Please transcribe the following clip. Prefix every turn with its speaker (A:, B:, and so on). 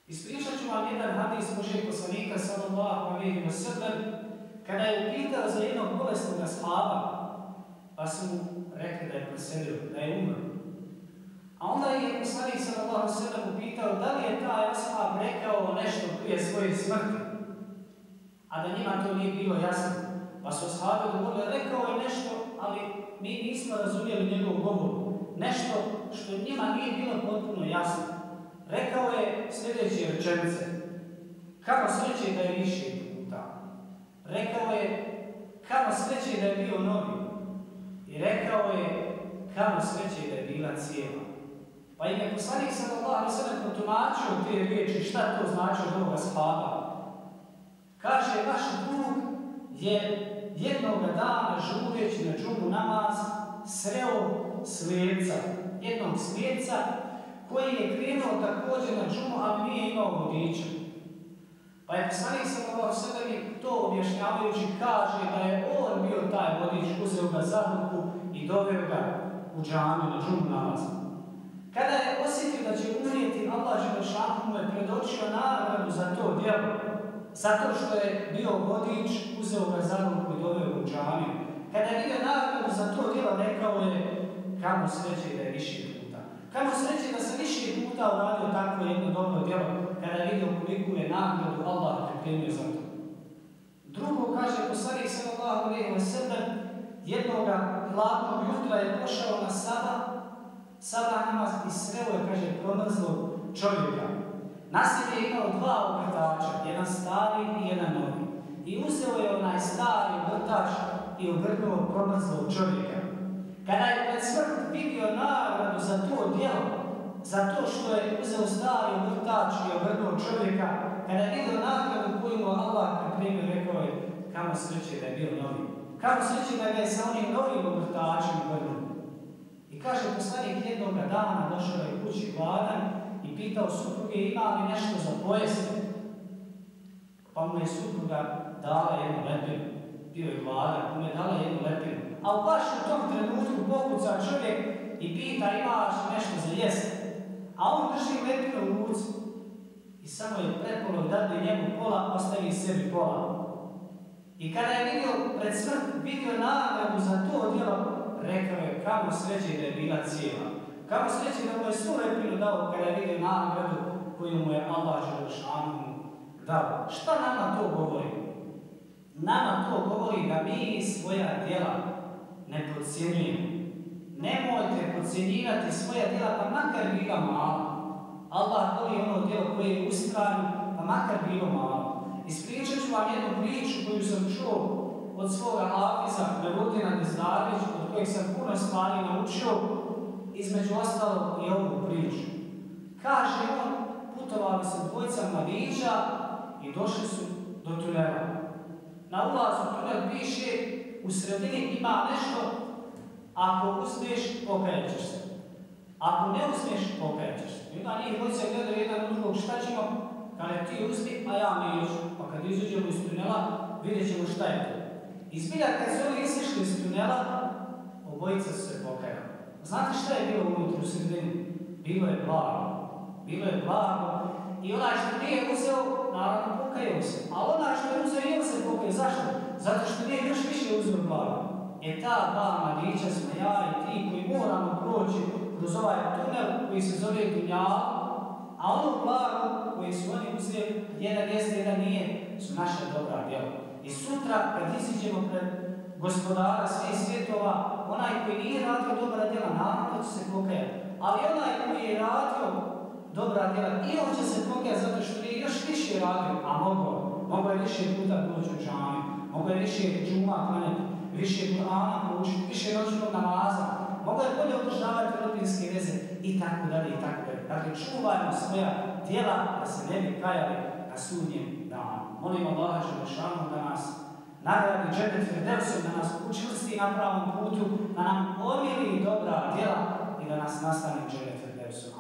A: Ispričat ću vam jedan hadis Božijeg poslanika sallallahu alejhi ve sellem kada je upitao za jednog bolesnog ashaba, pa su mu rekli da je preselio, da je umro. A onda je poslanik sallallahu alejhi ve sellem upitao da li je taj ashab rekao nešto prije svoje smrti, a da njima to nije bilo jasno. Pa su ashabi odgovorili, rekao je nešto, ali mi nismo razumjeli njegov govor. Nešto što njima nije bilo potpuno jasno. Rekao je sljedeće rečenice. Kamo sreće da je više puta. Rekao je kamo sreće da je bio novi. I rekao je kamo sreće da je bila cijela. Pa im je poslanik sallallahu alejhi ve sellem protumačio te riječi, šta to znači od ovoga ashaba. Kaže, vaš drug je jednog dana žureći na džumu namaz sreo slijeca, jednog slijeca koji je krenuo također na džumu, ali nije imao vodiča. Pa je poslanik sallallahu alejhi ve sellem to objašnjavajući kaže da je on bio taj vodič, uzeo ga za ruku i doveo ga u džamiju na džumu namaz. Kada je osjetio da će umrijeti, Allah dželešanu mu je predočio nagradu za to djelo. Zato što je bio vodič, uzeo ga za ruku i doveo u džamiju. Kada je vidio nagradu za to djelo, rekao je kamo sreće da je više puta. Kamo sreće da se više puta uradio takvo jedno dobro djelo, kada je vidio koliko je nagradu Allah pripremio za to. Drugo, kaže poslanik sallallahu alejhi ve sellem, jednoga hladnog jutra je pošao na sabah namaz i sreo je, kaže, promrzlog čovjeka. Naslije je imao dva ogrtača, jedan stari i jedan novi. I uzeo je onaj stari ogrtač i ogrnuo promrzlog čovjeka. Kada je pred smrt vidio nagradu za to djelo, za to što je uzeo stari ogrtač i ogrnuo čovjeka, kada je vidio nagradu koju mu Allah pripremio, rekao je kamo sreće da je bio novi. Kamo sreće da ga je sa onim novim ogrtačem ogrnuo. I kaže poslanik jednog dana došao je kući gladan i pitao supruge ima li nešto za pojesti. Pa mu je supruga dala jednu lepinu. Bio je gladan, pa mu je dala jednu lepinu. Ali baš u tom trenutku pokuca čovjek i pita imaš nešto za jesti. A on drži lepinu u ruci. I samo je prepolo dadne njemu pola, ostavi sebi pola. I kada je vidio pred smrt, vidio nagradu za to djelo, rekao je kamo sreće da je bila cijela. Kamo sreće da mu je svu lepinu dao kada je vidio nagradu koju mu je Allah dželešanu dao. Šta nama to govori? Nama to govori da mi svoja djela ne podcjenjujemo. Nemojte podcjenjivati svoja djela, pa makar bila mala. Allah voli ono djelo koje je ustrajno, pa makar bilo malo. Ispričat ću vam jednu priču koju sam čuo od svoga hafiza Mevludina Dezdarević, od kojeg sam puno stvari naučio, između ostalog i ovu priču. Kaže on, putovali se dvojica mladića i došli su do tunela. Na ulazu tunel piše, u sredini ima nešto, ako uspiješ, pokajat ćeš se. Ako ne uspiješ, pokajat ćeš se. I onda njih dvojica gledaju jedan u drugog, šta ćemo? Kada ti uspije, a ja neću. Pa kad izađemo iz tunela, vidjet ćemo šta je to. Izbilja, kad su oni izišli iz tunela, obojica su se pokajali. Znate šta je bilo unutra u sredini? Bilo je blago. Bilo je blago. I onaj što nije uzeo, naravno pokajao se. A onaj što je uzeo, nije se pokajao. Zašto? Zato što nije još više uzeo blago. Ta dva mladića smo ja i ti koji moramo proći kroz ovaj tunel koji se zove Dunjal, a ono blago koje su oni uzeli, jedan jeste, jedan nije, su naša dobra djela. I sutra, kad iziđemo pred gospodara svih svjetova, onaj koji nije radio dobra djela, naravno će se pokajati. Ali onaj koji je radio dobra djela, i on će se pokajati zato što je još više radio, a mogo je više puta doći u džamiju, mogo je više džuma klanjati, više Kur'ana poučiti, više noćnog namaza, mogo je bolje održavati rodbinske veze i tako dalje i tako dalje. Dakle, čuvajmo svoja djela da se ne bi kajali na sudnjem danu. Molimo Allaha dželešanu da nas nagradi džennet firdevsom, da nas učvrsti na pravom putu, da nam omili dobra djela i da nas nastane džennet firdevsom.